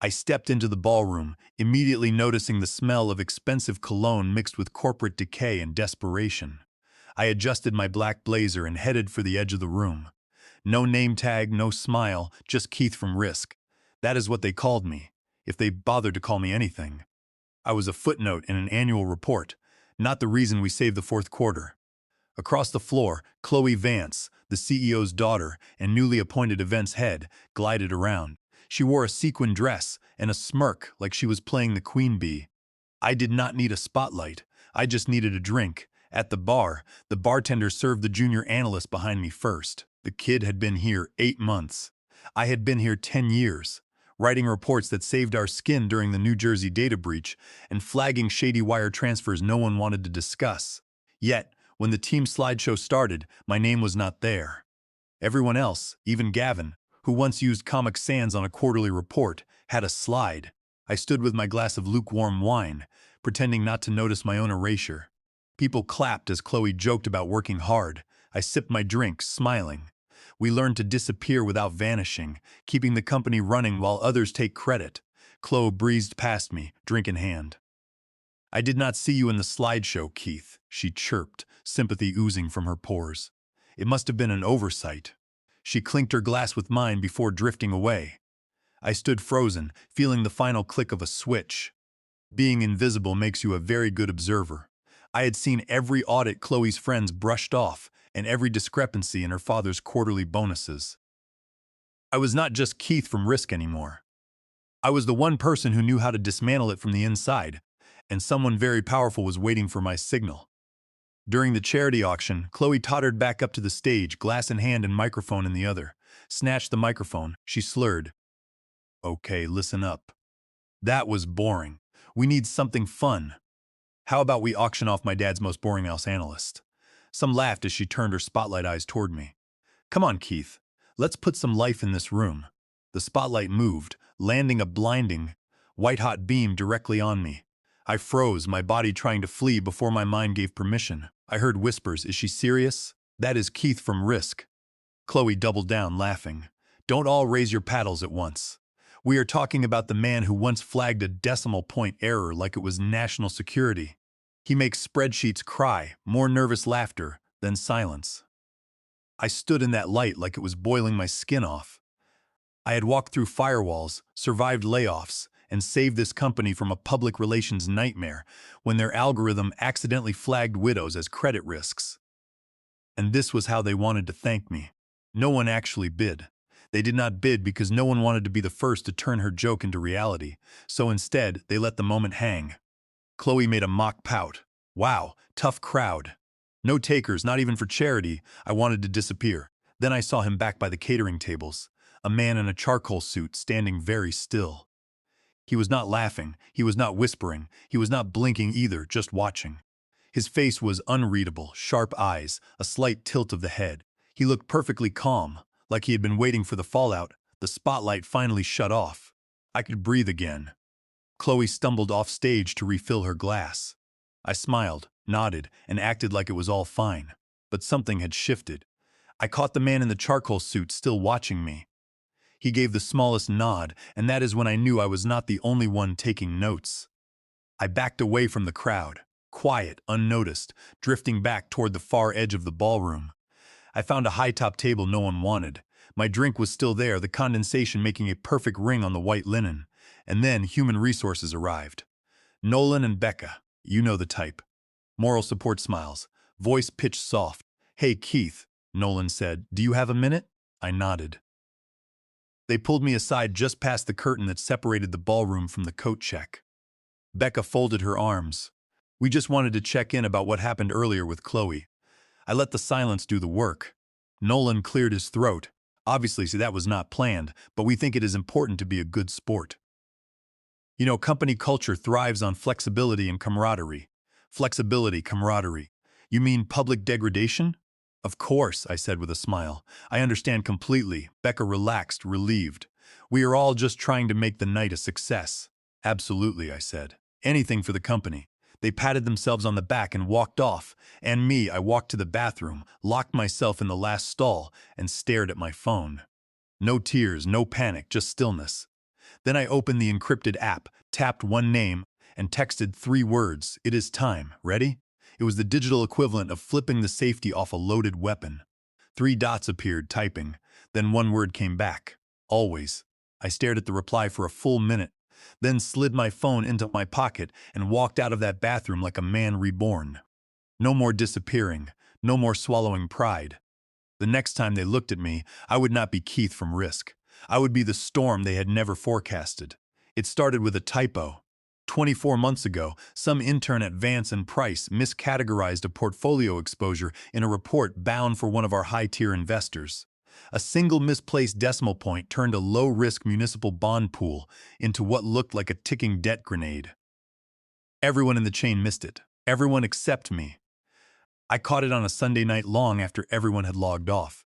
I stepped into the ballroom, immediately noticing the smell of expensive cologne mixed with corporate decay and desperation. I adjusted my black blazer and headed for the edge of the room. No name tag, no smile, just Keith from Risk. That is what they called me, if they bothered to call me anything. I was a footnote in an annual report, not the reason we saved the fourth quarter. Across the floor, Chloe Vance, the CEO's daughter and newly appointed events head, glided around. She wore a sequin dress and a smirk like she was playing the queen bee. I did not need a spotlight. I just needed a drink. At the bar, the bartender served the junior analyst behind me first. The kid had been here 8 months. I had been here 10 years, writing reports that saved our skin during the New Jersey data breach and flagging shady wire transfers no one wanted to discuss. Yet, when the team slideshow started, my name was not there. Everyone else, even Gavin, who once used Comic Sans on a quarterly report, had a slide. I stood with my glass of lukewarm wine, pretending not to notice my own erasure. People clapped as Chloe joked about working hard. I sipped my drink, smiling. We learned to disappear without vanishing, keeping the company running while others take credit. Chloe breezed past me, drink in hand. "I did not see you in the slideshow, Keith," she chirped, sympathy oozing from her pores. "It must have been an oversight." She clinked her glass with mine before drifting away. I stood frozen, feeling the final click of a switch. Being invisible makes you a very good observer. I had seen every audit Chloe's friends brushed off, and every discrepancy in her father's quarterly bonuses. I was not just Keith from Risk anymore. I was the one person who knew how to dismantle it from the inside, and someone very powerful was waiting for my signal. During the charity auction, Chloe tottered back up to the stage, glass in hand and microphone in the other. Snatched the microphone, she slurred. "Okay, listen up. That was boring. We need something fun. How about we auction off my dad's most boring house analyst?" Some laughed as she turned her spotlight eyes toward me. "Come on, Keith. Let's put some life in this room." The spotlight moved, landing a blinding, white-hot beam directly on me. I froze, my body trying to flee before my mind gave permission. I heard whispers. "Is she serious?" "That is Keith from Risk." Chloe doubled down, laughing. "Don't all raise your paddles at once. We are talking about the man who once flagged a decimal point error like it was national security. He makes spreadsheets cry, more nervous laughter than silence." I stood in that light like it was boiling my skin off. I had walked through firewalls, survived layoffs, and saved this company from a public relations nightmare when their algorithm accidentally flagged widows as credit risks. And this was how they wanted to thank me. No one actually bid. They did not bid because no one wanted to be the first to turn her joke into reality, so instead they let the moment hang. Chloe made a mock pout. "Wow, tough crowd. No takers, not even for charity." I wanted to disappear. Then I saw him back by the catering tables, a man in a charcoal suit standing very still. He was not laughing, he was not whispering, he was not blinking either, just watching. His face was unreadable, sharp eyes, a slight tilt of the head. He looked perfectly calm, like he had been waiting for the fallout. The spotlight finally shut off. I could breathe again. Chloe stumbled off stage to refill her glass. I smiled, nodded, and acted like it was all fine. But something had shifted. I caught the man in the charcoal suit still watching me. He gave the smallest nod, and that is when I knew I was not the only one taking notes. I backed away from the crowd, quiet, unnoticed, drifting back toward the far edge of the ballroom. I found a high-top table no one wanted. My drink was still there, the condensation making a perfect ring on the white linen. And then human resources arrived. Nolan and Becca, you know the type. Moral support smiles, voice pitched soft. "Hey, Keith," Nolan said, "do you have a minute?" I nodded. They pulled me aside just past the curtain that separated the ballroom from the coat check. Becca folded her arms. "We just wanted to check in about what happened earlier with Chloe." I let the silence do the work. Nolan cleared his throat. "Obviously, that was not planned, but we think it is important to be a good sport. You know, company culture thrives on flexibility and camaraderie." "Flexibility, camaraderie. You mean public degradation?" "Of course," I said with a smile. "I understand completely." Becca relaxed, relieved. "We are all just trying to make the night a success." "Absolutely," I said. "Anything for the company." They patted themselves on the back and walked off, and me, I walked to the bathroom, locked myself in the last stall, and stared at my phone. No tears, no panic, just stillness. Then I opened the encrypted app, tapped one name, and texted 3 words, "It is time. Ready?" It was the digital equivalent of flipping the safety off a loaded weapon. 3 dots appeared, typing. Then 1 word came back. "Always." I stared at the reply for a full minute, then slid my phone into my pocket and walked out of that bathroom like a man reborn. No more disappearing, no more swallowing pride. The next time they looked at me, I would not be Keith from Risk. I would be the storm they had never forecasted. It started with a typo. 24 months ago, some intern at Vance and Price miscategorized a portfolio exposure in a report bound for one of our high-tier investors. A single misplaced decimal point turned a low-risk municipal bond pool into what looked like a ticking debt grenade. Everyone in the chain missed it. Everyone except me. I caught it on a Sunday night long after everyone had logged off.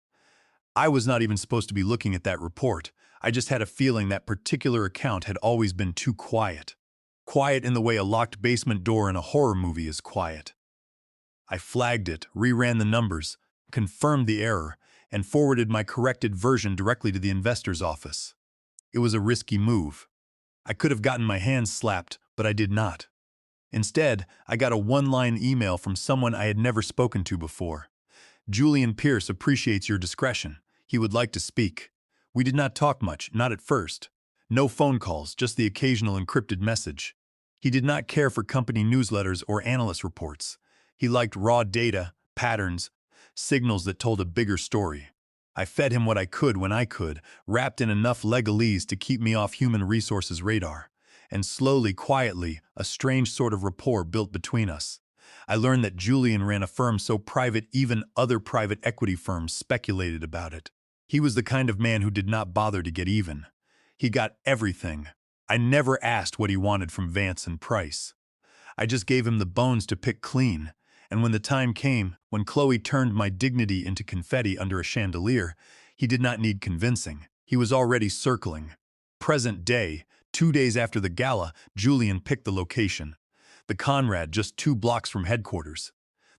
I was not even supposed to be looking at that report. I just had a feeling that particular account had always been too quiet. Quiet in the way a locked basement door in a horror movie is quiet. I flagged it, reran the numbers, confirmed the error, and forwarded my corrected version directly to the investor's office. It was a risky move. I could have gotten my hands slapped, but I did not. Instead, I got a one-line email from someone I had never spoken to before. "Julian Pierce appreciates your discretion. He would like to speak." We did not talk much, not at first. No phone calls, just the occasional encrypted message. He did not care for company newsletters or analyst reports. He liked raw data, patterns, signals that told a bigger story. I fed him what I could when I could, wrapped in enough legalese to keep me off human resources radar. And slowly, quietly, a strange sort of rapport built between us. I learned that Julian ran a firm so private even other private equity firms speculated about it. He was the kind of man who did not bother to get even. He got everything. I never asked what he wanted from Vance and Price. I just gave him the bones to pick clean. And when the time came, when Chloe turned my dignity into confetti under a chandelier, he did not need convincing. He was already circling. Present day, 2 days after the gala, Julian picked the location. The Conrad, just 2 blocks from headquarters.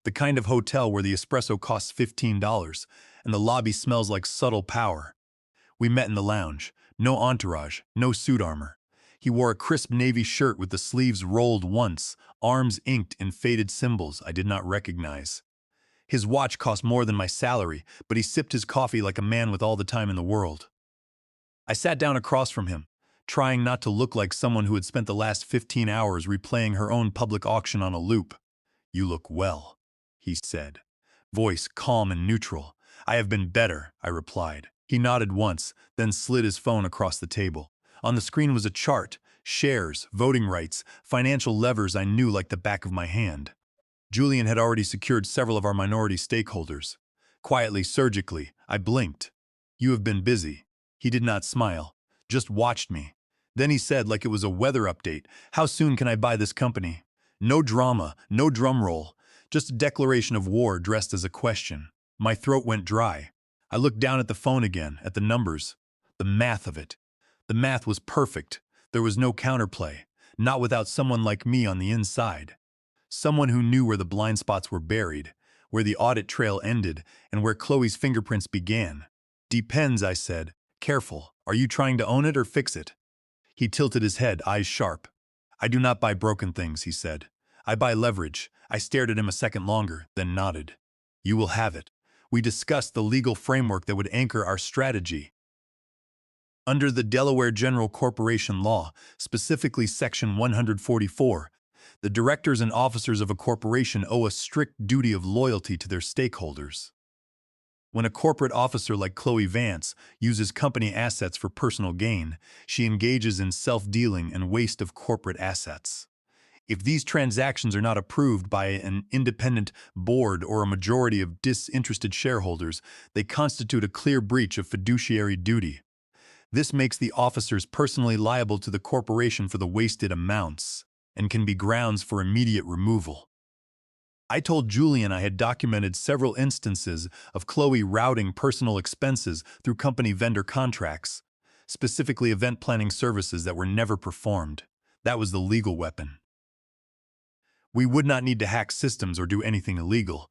The kind of hotel where the espresso costs $15 and the lobby smells like subtle power. We met in the lounge. No entourage, no suit armor. He wore a crisp navy shirt with the sleeves rolled once, arms inked in faded symbols I did not recognize. His watch cost more than my salary, but he sipped his coffee like a man with all the time in the world. I sat down across from him, trying not to look like someone who had spent the last 15 hours replaying her own public auction on a loop. "You look well," he said, voice calm and neutral. "I have been better," I replied. He nodded once, then slid his phone across the table. On the screen was a chart, shares, voting rights, financial levers I knew like the back of my hand. Julian had already secured several of our minority stakeholders. Quietly, surgically, I blinked. "You have been busy." He did not smile, just watched me. Then he said, like it was a weather update, "How soon can I buy this company?" No drama, no drum roll, just a declaration of war dressed as a question. My throat went dry. I looked down at the phone again, at the numbers. The math of it. The math was perfect. There was no counterplay, not without someone like me on the inside. Someone who knew where the blind spots were buried, where the audit trail ended, and where Chloe's fingerprints began. "Depends," I said. "Careful. Are you trying to own it or fix it?" He tilted his head, eyes sharp. "I do not buy broken things," he said. "I buy leverage." I stared at him a second longer, then nodded. "You will have it." We discussed the legal framework that would anchor our strategy. Under the Delaware General Corporation Law, specifically Section 144, the directors and officers of a corporation owe a strict duty of loyalty to their stakeholders. When a corporate officer like Chloe Vance uses company assets for personal gain, she engages in self-dealing and waste of corporate assets. If these transactions are not approved by an independent board or a majority of disinterested shareholders, they constitute a clear breach of fiduciary duty. This makes the officers personally liable to the corporation for the wasted amounts and can be grounds for immediate removal. I told Julian I had documented several instances of Chloe routing personal expenses through company vendor contracts, specifically event planning services that were never performed. That was the legal weapon. We would not need to hack systems or do anything illegal.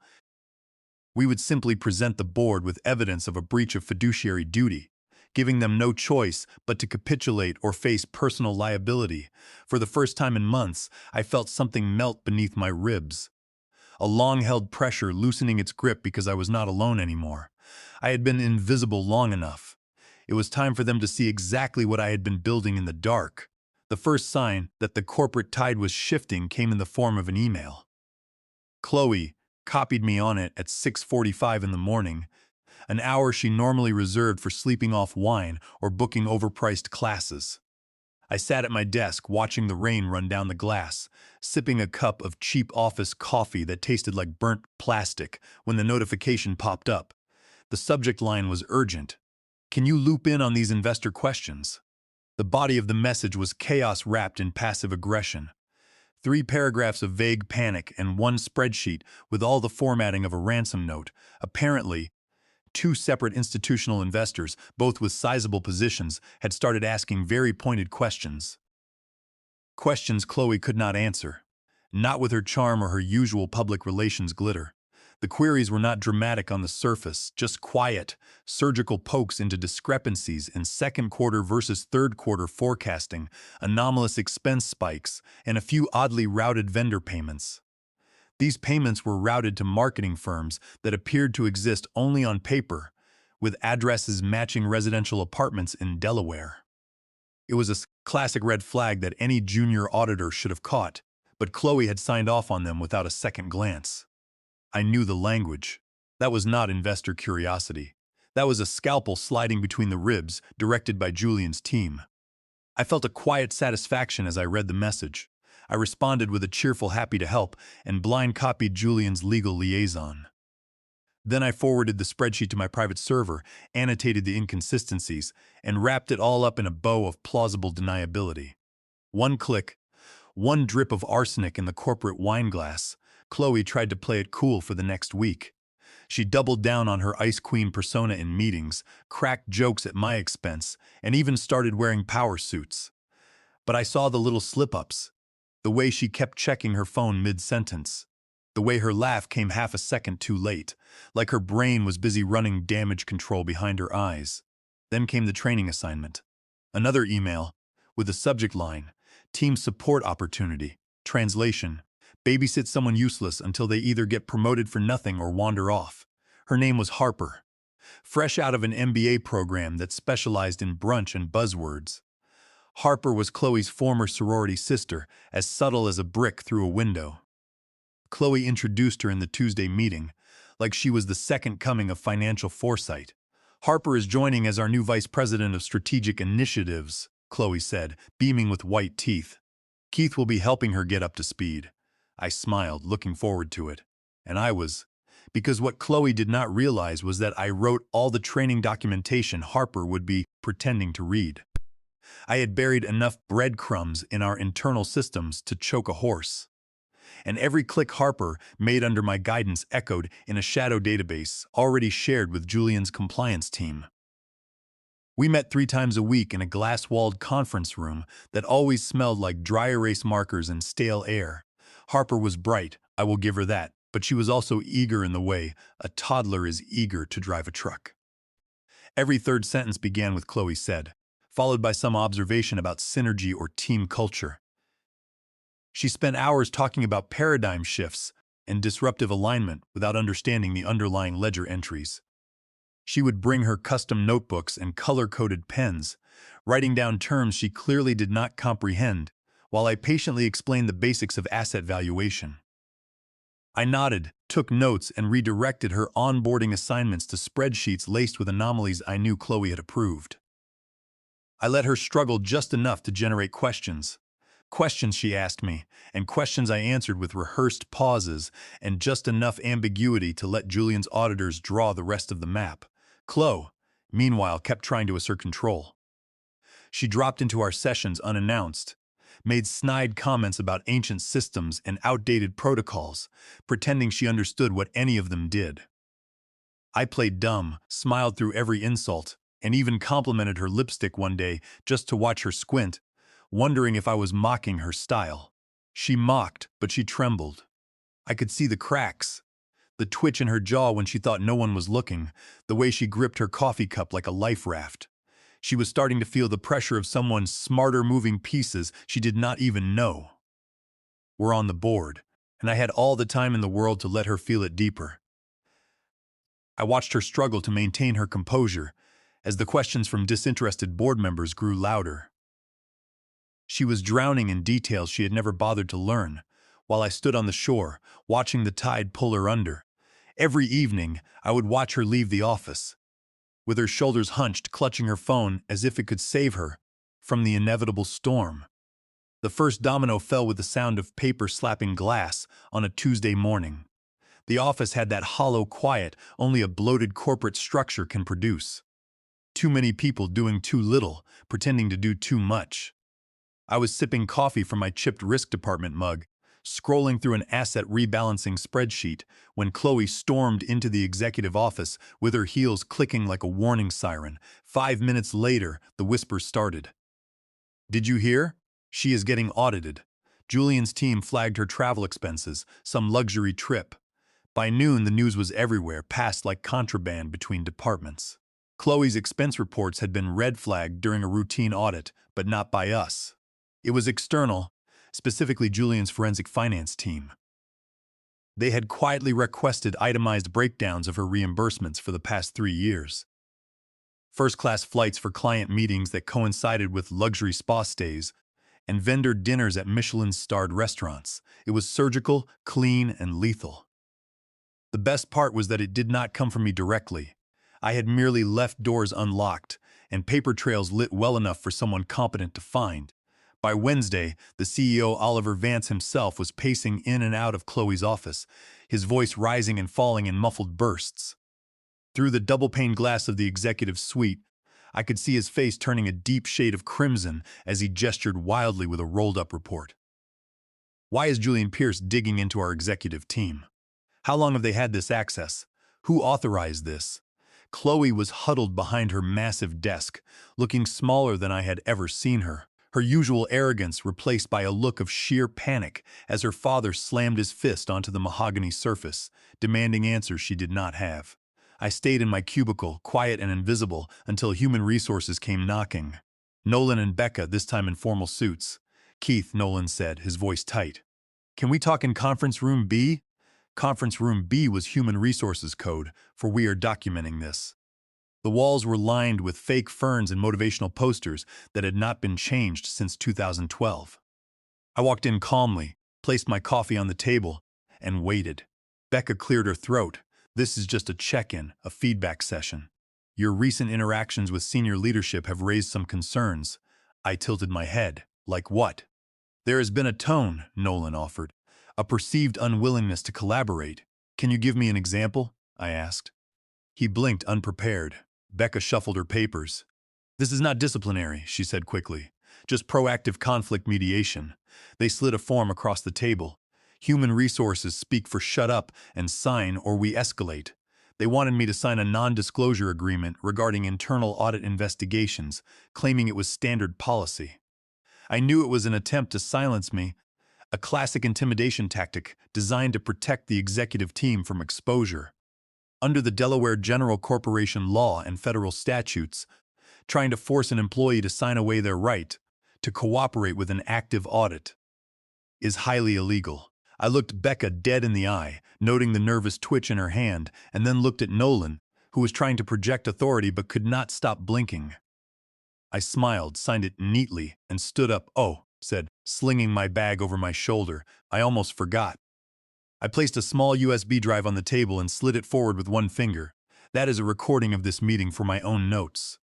We would simply present the board with evidence of a breach of fiduciary duty, giving them no choice but to capitulate or face personal liability. For the first time in months, I felt something melt beneath my ribs. A long-held pressure loosening its grip because I was not alone anymore. I had been invisible long enough. It was time for them to see exactly what I had been building in the dark. The first sign that the corporate tide was shifting came in the form of an email. Chloe copied me on it at 6:45 in the morning, an hour she normally reserved for sleeping off wine or booking overpriced classes. I sat at my desk watching the rain run down the glass, sipping a cup of cheap office coffee that tasted like burnt plastic when the notification popped up. The subject line was urgent. Can you loop in on these investor questions? The body of the message was chaos wrapped in passive aggression. 3 paragraphs of vague panic and 1 spreadsheet with all the formatting of a ransom note. Apparently, 2 separate institutional investors, both with sizable positions, had started asking very pointed questions. Questions Chloe could not answer, not with her charm or her usual public relations glitter. The queries were not dramatic on the surface, just quiet, surgical pokes into discrepancies in second quarter versus third quarter forecasting, anomalous expense spikes, and a few oddly routed vendor payments. These payments were routed to marketing firms that appeared to exist only on paper, with addresses matching residential apartments in Delaware. It was a classic red flag that any junior auditor should have caught, but Chloe had signed off on them without a second glance. I knew the language. That was not investor curiosity. That was a scalpel sliding between the ribs, directed by Julian's team. I felt a quiet satisfaction as I read the message. I responded with a cheerful happy to help and blind copied Julian's legal liaison. Then I forwarded the spreadsheet to my private server, annotated the inconsistencies, and wrapped it all up in a bow of plausible deniability. 1 click, 1 drip of arsenic in the corporate wine glass. Chloe tried to play it cool for the next week. She doubled down on her Ice Queen persona in meetings, cracked jokes at my expense, and even started wearing power suits. But I saw the little slip-ups. The way she kept checking her phone mid-sentence. The way her laugh came half a second too late, like her brain was busy running damage control behind her eyes. Then came the training assignment. Another email, with the subject line, Team Support Opportunity, translation, babysit someone useless until they either get promoted for nothing or wander off. Her name was Harper, fresh out of an MBA program that specialized in brunch and buzzwords. Harper was Chloe's former sorority sister, as subtle as a brick through a window. Chloe introduced her in the Tuesday meeting, like she was the second coming of financial foresight. Harper is joining as our new vice president of strategic initiatives, Chloe said, beaming with white teeth. Keith will be helping her get up to speed. I smiled, looking forward to it. And I was, because what Chloe did not realize was that I wrote all the training documentation Harper would be pretending to read. I had buried enough breadcrumbs in our internal systems to choke a horse. And every click Harper made under my guidance echoed in a shadow database already shared with Julian's compliance team. We met 3 times a week in a glass-walled conference room that always smelled like dry erase markers and stale air. Harper was bright, I will give her that, but she was also eager in the way a toddler is eager to drive a truck. Every third sentence began with Chloe said, followed by some observation about synergy or team culture. She spent hours talking about paradigm shifts and disruptive alignment without understanding the underlying ledger entries. She would bring her custom notebooks and color-coded pens, writing down terms she clearly did not comprehend, while I patiently explained the basics of asset valuation. I nodded, took notes, and redirected her onboarding assignments to spreadsheets laced with anomalies I knew Chloe had approved. I let her struggle just enough to generate questions. Questions she asked me, and questions I answered with rehearsed pauses and just enough ambiguity to let Julian's auditors draw the rest of the map. Chloe, meanwhile, kept trying to assert control. She dropped into our sessions unannounced, made snide comments about ancient systems and outdated protocols, pretending she understood what any of them did. I played dumb, smiled through every insult, and even complimented her lipstick one day just to watch her squint, wondering if I was mocking her style. She mocked, but she trembled. I could see the cracks, the twitch in her jaw when she thought no one was looking, the way she gripped her coffee cup like a life raft. She was starting to feel the pressure of someone smarter moving pieces she did not even know were on the board, and I had all the time in the world to let her feel it deeper. I watched her struggle to maintain her composure as the questions from disinterested board members grew louder. She was drowning in details she had never bothered to learn, while I stood on the shore, watching the tide pull her under. Every evening, I would watch her leave the office, with her shoulders hunched, clutching her phone as if it could save her from the inevitable storm. The first domino fell with the sound of paper slapping glass on a Tuesday morning. The office had that hollow quiet only a bloated corporate structure can produce. Too many people doing too little, pretending to do too much. I was sipping coffee from my chipped risk department mug, scrolling through an asset rebalancing spreadsheet, when Chloe stormed into the executive office with her heels clicking like a warning siren. 5 minutes later, the whisper started. "Did you hear? She is getting audited." Julian's team flagged her travel expenses, some luxury trip. By noon, the news was everywhere, passed like contraband between departments. Chloe's expense reports had been red flagged during a routine audit, but not by us. It was external, specifically Julian's forensic finance team. They had quietly requested itemized breakdowns of her reimbursements for the past 3 years. First-class flights for client meetings that coincided with luxury spa stays, and vendor dinners at Michelin-starred restaurants. It was surgical, clean, and lethal. The best part was that it did not come from me directly. I had merely left doors unlocked and paper trails lit well enough for someone competent to find. By Wednesday, the CEO, Oliver Vance himself, was pacing in and out of Chloe's office, his voice rising and falling in muffled bursts. Through the double-pane glass of the executive suite, I could see his face turning a deep shade of crimson as he gestured wildly with a rolled-up report. "Why is Julian Pierce digging into our executive team? How long have they had this access? Who authorized this?" Chloe was huddled behind her massive desk, looking smaller than I had ever seen her, her usual arrogance replaced by a look of sheer panic as her father slammed his fist onto the mahogany surface, demanding answers she did not have. I stayed in my cubicle, quiet and invisible, until human resources came knocking. Nolan and Becca, this time in formal suits. "Keith," Nolan said, his voice tight. "Can we talk in conference room B?" Conference room B was human resources code, for we are documenting this. The walls were lined with fake ferns and motivational posters that had not been changed since 2012. I walked in calmly, placed my coffee on the table, and waited. Becca cleared her throat. "This is just a check-in, a feedback session. Your recent interactions with senior leadership have raised some concerns." I tilted my head. "Like what?" "There has been a tone," Nolan offered. "A perceived unwillingness to collaborate. Can you give me an example?" I asked. He blinked, unprepared. Becca shuffled her papers. "This is not disciplinary," she said quickly. "Just proactive conflict mediation." They slid a form across the table. "Human resources speak for shut up and sign or we escalate." They wanted me to sign a non-disclosure agreement regarding internal audit investigations, claiming it was standard policy. I knew it was an attempt to silence me, a classic intimidation tactic designed to protect the executive team from exposure. Under the Delaware General Corporation law and federal statutes, trying to force an employee to sign away their right to cooperate with an active audit is highly illegal. I looked Becca dead in the eye, noting the nervous twitch in her hand, and then looked at Nolan, who was trying to project authority but could not stop blinking. I smiled, signed it neatly, and stood up. "Oh," said, slinging my bag over my shoulder. "I almost forgot." I placed a small USB drive on the table and slid it forward with one finger. "That is a recording of this meeting for my own notes.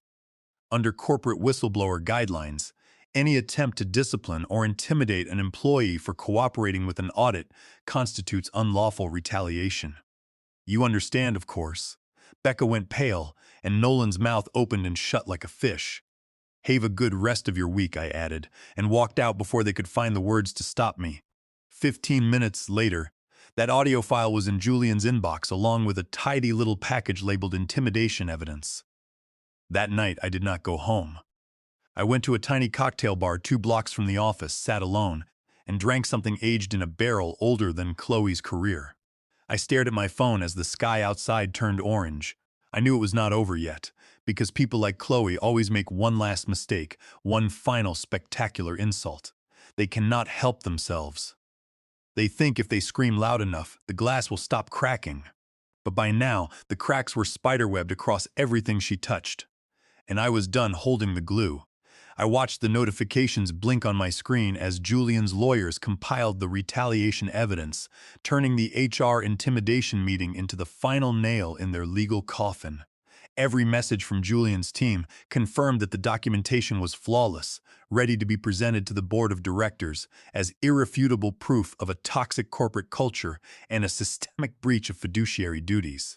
Under corporate whistleblower guidelines, any attempt to discipline or intimidate an employee for cooperating with an audit constitutes unlawful retaliation. You understand, of course." Becca went pale, and Nolan's mouth opened and shut like a fish. "Have a good rest of your week," I added, and walked out before they could find the words to stop me. 15 minutes later, that audio file was in Julian's inbox along with a tidy little package labeled intimidation evidence. That night, I did not go home. I went to a tiny cocktail bar 2 blocks from the office, sat alone, and drank something aged in a barrel older than Chloe's career. I stared at my phone as the sky outside turned orange. I knew it was not over yet, because people like Chloe always make one last mistake, one final spectacular insult. They cannot help themselves. They think if they scream loud enough, the glass will stop cracking. But by now, the cracks were spiderwebbed across everything she touched. And I was done holding the glue. I watched the notifications blink on my screen as Julian's lawyers compiled the retaliation evidence, turning the HR intimidation meeting into the final nail in their legal coffin. Every message from Julian's team confirmed that the documentation was flawless, ready to be presented to the board of directors as irrefutable proof of a toxic corporate culture and a systemic breach of fiduciary duties.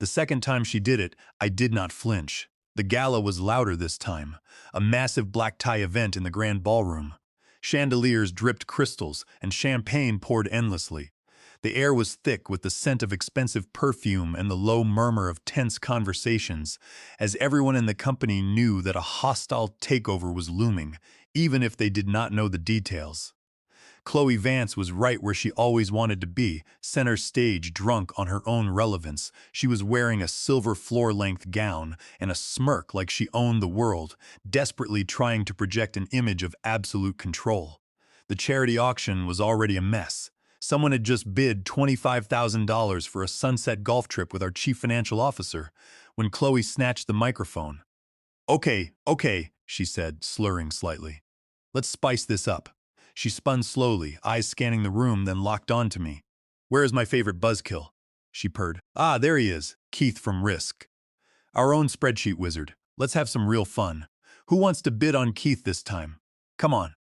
The second time she did it, I did not flinch. The gala was louder this time, a massive black tie event in the grand ballroom. Chandeliers dripped crystals and champagne poured endlessly. The air was thick with the scent of expensive perfume and the low murmur of tense conversations, as everyone in the company knew that a hostile takeover was looming, even if they did not know the details. Chloe Vance was right where she always wanted to be, center stage, drunk on her own relevance. She was wearing a silver floor-length gown and a smirk like she owned the world, desperately trying to project an image of absolute control. The charity auction was already a mess. Someone had just bid $25,000 for a sunset golf trip with our chief financial officer when Chloe snatched the microphone. Okay, she said, slurring slightly. Let's spice this up. She spun slowly, eyes scanning the room, then locked onto me. Where is my favorite buzzkill? She purred. Ah, there he is, Keith from Risk. Our own spreadsheet wizard. Let's have some real fun. Who wants to bid on Keith this time? Come on.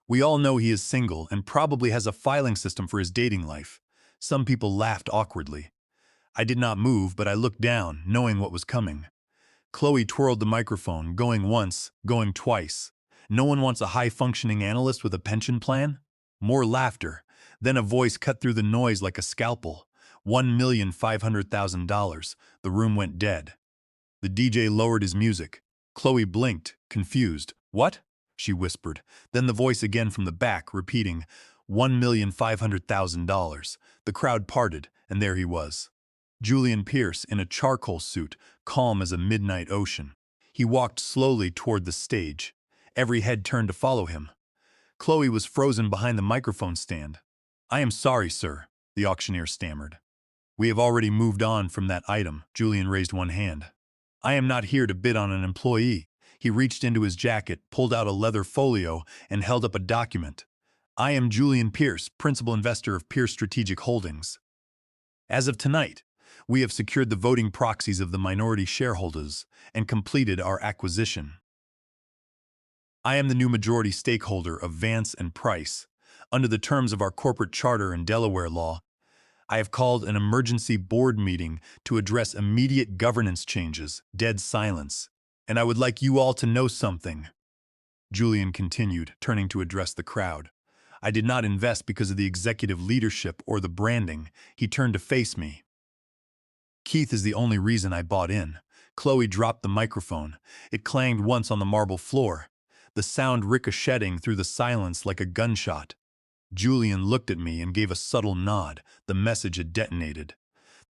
We all know he is single and probably has a filing system for his dating life. Some people laughed awkwardly. I did not move, but I looked down, knowing what was coming. Chloe twirled the microphone, going once, going twice. No one wants a high-functioning analyst with a pension plan? More laughter. Then a voice cut through the noise like a scalpel. $1,500,000. The room went dead. The DJ lowered his music. Chloe blinked, confused. What? She whispered. Then the voice again from the back, repeating, $1,500,000. The crowd parted, and there he was. Julian Pierce in a charcoal suit, calm as a midnight ocean. He walked slowly toward the stage. Every head turned to follow him. Chloe was frozen behind the microphone stand. I am sorry, sir, the auctioneer stammered. We have already moved on from that item. Julian raised one hand. I am not here to bid on an employee. He reached into his jacket, pulled out a leather folio, and held up a document. I am Julian Pierce, principal investor of Pierce Strategic Holdings. As of tonight, we have secured the voting proxies of the minority shareholders and completed our acquisition. I am the new majority stakeholder of Vance and Price. Under the terms of our corporate charter and Delaware law, I have called an emergency board meeting to address immediate governance changes. Dead silence. And I would like you all to know something. Julian continued, turning to address the crowd. I did not invest because of the executive leadership or the branding. He turned to face me. Keith is the only reason I bought in. Chloe dropped the microphone. It clanged once on the marble floor, the sound ricocheting through the silence like a gunshot. Julian looked at me and gave a subtle nod. The message had detonated.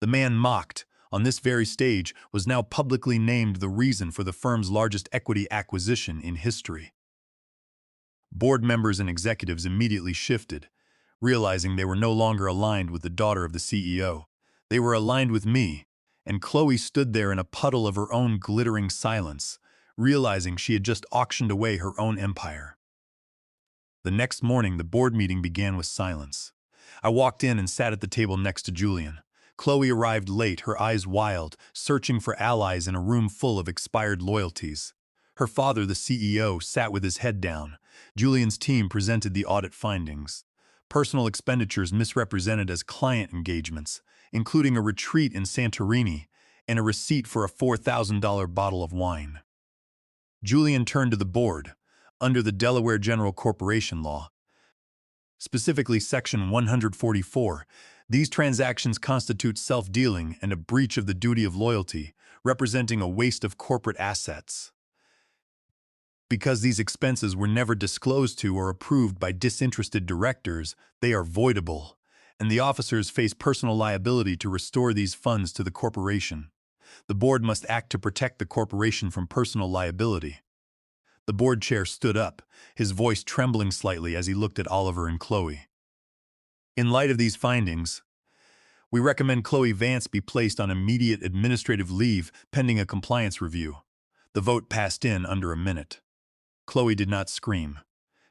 The man mocked, on this very stage, was now publicly named the reason for the firm's largest equity acquisition in history. Board members and executives immediately shifted, realizing they were no longer aligned with the daughter of the CEO. They were aligned with me, and Chloe stood there in a puddle of her own glittering silence, realizing she had just auctioned away her own empire. The next morning, the board meeting began with silence. I walked in and sat at the table next to Julian. Chloe arrived late, her eyes wild, searching for allies in a room full of expired loyalties. Her father, the CEO, sat with his head down. Julian's team presented the audit findings. Personal expenditures misrepresented as client engagements, including a retreat in Santorini and a receipt for a $4,000 bottle of wine. Julian turned to the board. Under the Delaware General Corporation Law, specifically Section 144, these transactions constitute self-dealing and a breach of the duty of loyalty, representing a waste of corporate assets. Because these expenses were never disclosed to or approved by disinterested directors, they are voidable, and the officers face personal liability to restore these funds to the corporation. The board must act to protect the corporation from personal liability. The board chair stood up, his voice trembling slightly as he looked at Oliver and Chloe. In light of these findings, we recommend Chloe Vance be placed on immediate administrative leave pending a compliance review. The vote passed in under a minute. Chloe did not scream.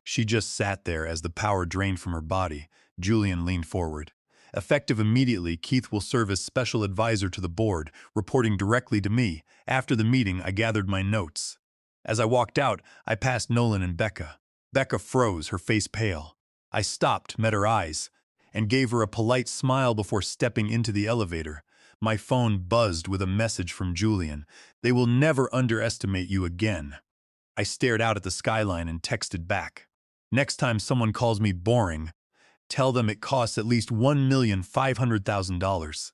She just sat there as the power drained from her body. Julian leaned forward. Effective immediately, Keith will serve as special advisor to the board, reporting directly to me. After the meeting, I gathered my notes. As I walked out, I passed Nolan and Becca. Becca froze, her face pale. I stopped, met her eyes, and gave her a polite smile before stepping into the elevator. My phone buzzed with a message from Julian. "They will never underestimate you again." I stared out at the skyline and texted back. "Next time someone calls me boring, tell them it costs at least $1,500,000.